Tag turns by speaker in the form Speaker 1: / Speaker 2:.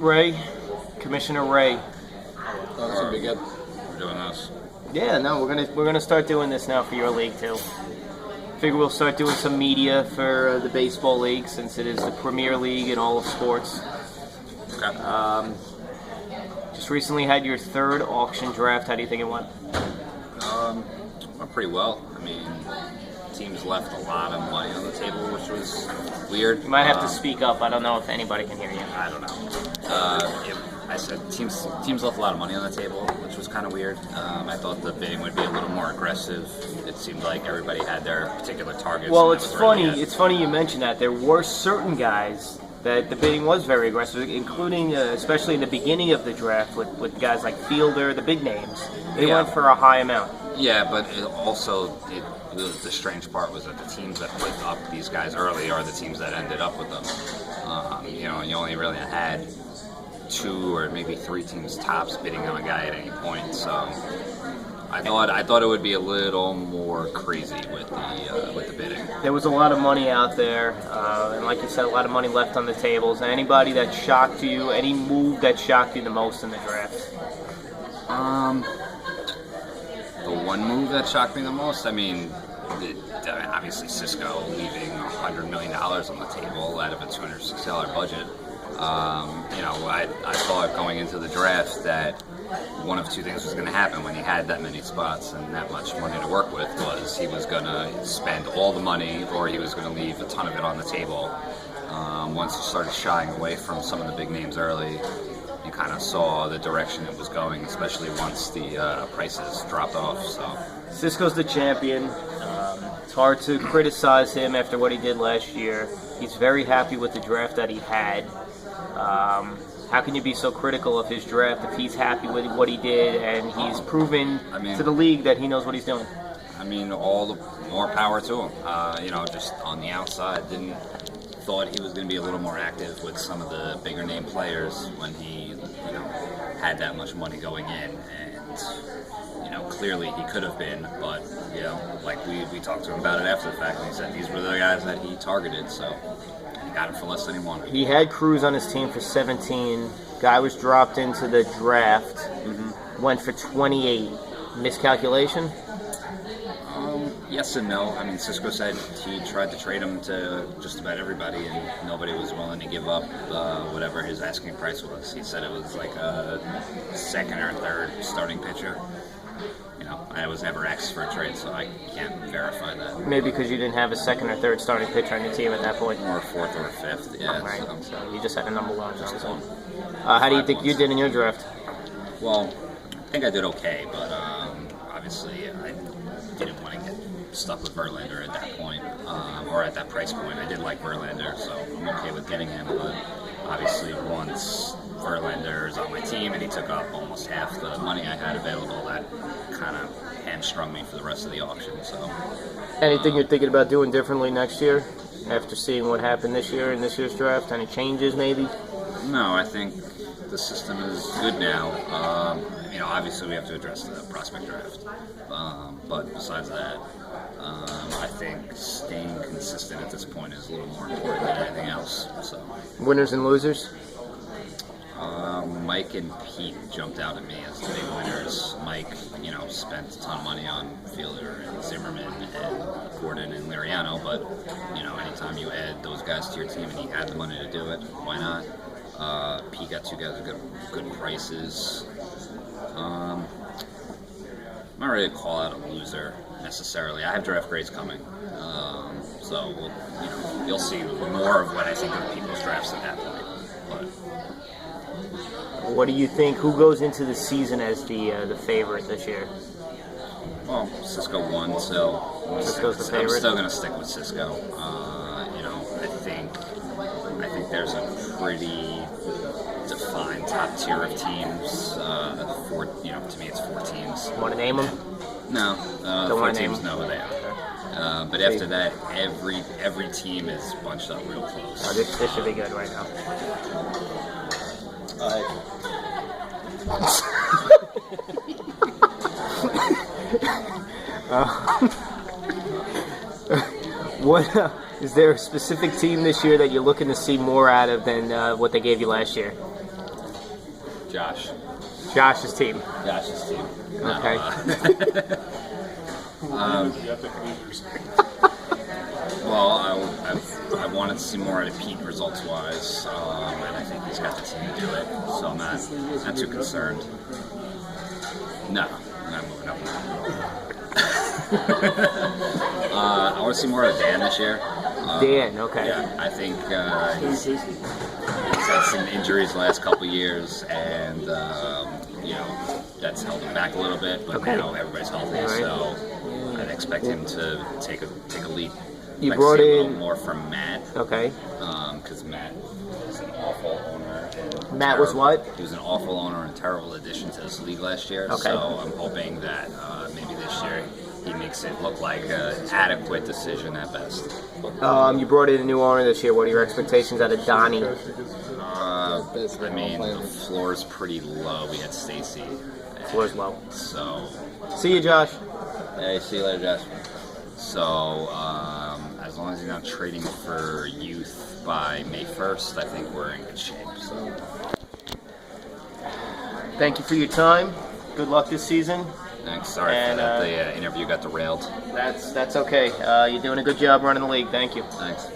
Speaker 1: Ray, Commissioner Ray.
Speaker 2: Oh, that's gonna be good.
Speaker 3: We're doing this.
Speaker 1: Yeah, no, we're gonna start doing this now for your league too. Figure we'll start doing some media for the baseball league since it is the premier league in all of sports.
Speaker 3: Okay.
Speaker 1: Just recently had your third auction draft. How do you think it went?
Speaker 3: Went pretty well. I mean, teams left a lot of money on the table, which was weird.
Speaker 1: You might have to speak up. I don't know if anybody can hear you.
Speaker 3: I don't know. I said teams left a lot of money on the table, which was kind of weird. I thought the bidding would be a little more aggressive. It seemed like everybody had their particular targets.
Speaker 1: Well, it's funny. It's funny you mentioned that. There were certain guys that the bidding was very aggressive, including especially in the beginning of the draft with guys like Fielder, the big names. They went for a high amount.
Speaker 3: Yeah, but the strange part was that the teams that picked up these guys early are the teams that ended up with them. You only really had 2 or maybe 3 teams tops bidding on a guy at any point. So I thought it would be a little more crazy with the bidding.
Speaker 1: There was a lot of money out there, and like you said, a lot of money left on the tables. Anybody that shocked you, any move that shocked you the most in the draft?
Speaker 3: The one move that shocked me the most, obviously Cisco leaving $100 million on the table out of a $260 budget. I thought going into the draft that one of 2 things was going to happen when he had that many spots and that much money to work with was he was going to spend all the money or he was going to leave a ton of it on the table. Once he started shying away from some of the big names early, you kind of saw the direction it was going, especially once the prices dropped off. So
Speaker 1: Cisco's the champion. It's hard to criticize him after what he did last year. He's very happy with the draft that he had. How can you be so critical of his draft if he's happy with what he did and he's proven to the league that he knows what he's doing?
Speaker 3: All the more power to him. Just on the outside, thought he was going to be a little more active with some of the bigger name players when he, had that much money going in, and clearly he could have been, but like we talked to him about it after the fact, and he said these were the guys that he targeted, so he got him for less than he wanted.
Speaker 1: He had Cruz on his team for 17. Guy was dropped into the draft, went for 28. Miscalculation?
Speaker 3: Yes and no. Cisco said he tried to trade him to just about everybody, and nobody was willing to give up whatever his asking price was. He said it was like a 2nd or 3rd starting pitcher. I was never asked for a trade, so I can't verify that.
Speaker 1: Maybe because you didn't have a 2nd or 3rd starting pitcher on your team at that point.
Speaker 3: Or 4th or 5th, yeah.
Speaker 1: Right. So you just had a number 1. How do you think you did in your draft?
Speaker 3: Well, I think I did okay, but obviously I didn't want to get stuck with Verlander at that point, or at that price point. I did like Verlander, so I'm okay with getting him, but obviously once Verlander is on my team and he took up almost half the money I had available, that kind of hamstrung me for the rest of the auction. So,
Speaker 1: anything you're thinking about doing differently next year after seeing what happened this year in this year's draft? Any changes maybe?
Speaker 3: No, I think the system is good now. Obviously we have to address the prospect draft, but besides that, I think staying consistent at this point is a little more important than anything else. So,
Speaker 1: winners and losers?
Speaker 3: Mike and Pete jumped out at me as the big winners. Mike, spent a ton of money on Fielder and Zimmerman and Gordon and Liriano, but, anytime you add those guys to your team and he had the money to do it, why not? Pete got 2 guys with good prices. I'm not ready to call out a loser necessarily. I have draft grades coming, so you'll see more of what I think of people's drafts at that point. But
Speaker 1: what do you think? Who goes into the season as the favorite this year?
Speaker 3: Well, Cisco won, so I'm still going to stick with Cisco. I think there's a pretty defined top tier of teams. To me, it's 4 teams.
Speaker 1: Want to name them?
Speaker 3: No, 4 teams know who they are. But after that, every team is bunched up real close.
Speaker 1: Oh, this should be good right now. What is there a specific team this year that you're looking to see more out of than what they gave you last year?
Speaker 3: Josh.
Speaker 1: Josh's team.
Speaker 3: Josh's team. No,
Speaker 1: Okay.
Speaker 3: Well, I wanted to see more out of Pete results-wise, and I think he's got the team to do it, so I'm not too concerned. No, I'm not moving up. I want to see more of Dan this year.
Speaker 1: Dan, okay.
Speaker 3: Yeah, I think he's had some injuries the last couple years, and you know, that's held him back a little bit. But
Speaker 1: Okay.
Speaker 3: now everybody's healthy,
Speaker 1: All right.
Speaker 3: so I'd expect him to take a leap.
Speaker 1: You
Speaker 3: I'd
Speaker 1: brought
Speaker 3: see a
Speaker 1: in-
Speaker 3: little more from Matt,
Speaker 1: Okay.
Speaker 3: because Matt is an awful owner. And
Speaker 1: Matt was what?
Speaker 3: He was an awful owner and terrible addition to this league last year.
Speaker 1: Okay.
Speaker 3: So I'm hoping that maybe this year he makes it look like an adequate decision at best.
Speaker 1: You brought in a new owner this year. What are your expectations out of Donnie?
Speaker 3: I mean, the floor's pretty low. We had Stacy.
Speaker 1: Floor's low.
Speaker 3: So,
Speaker 1: See you, Josh.
Speaker 2: Hey, see you later, Josh.
Speaker 3: so as long as he's not trading for youth by May 1st, I think we're in good shape. So,
Speaker 1: Thank you for your time. Good luck this season.
Speaker 3: thanks. Sorry
Speaker 1: And,
Speaker 3: that the interview got derailed.
Speaker 1: That's okay. You're doing a good job running the league. Thank you.
Speaker 3: Thanks.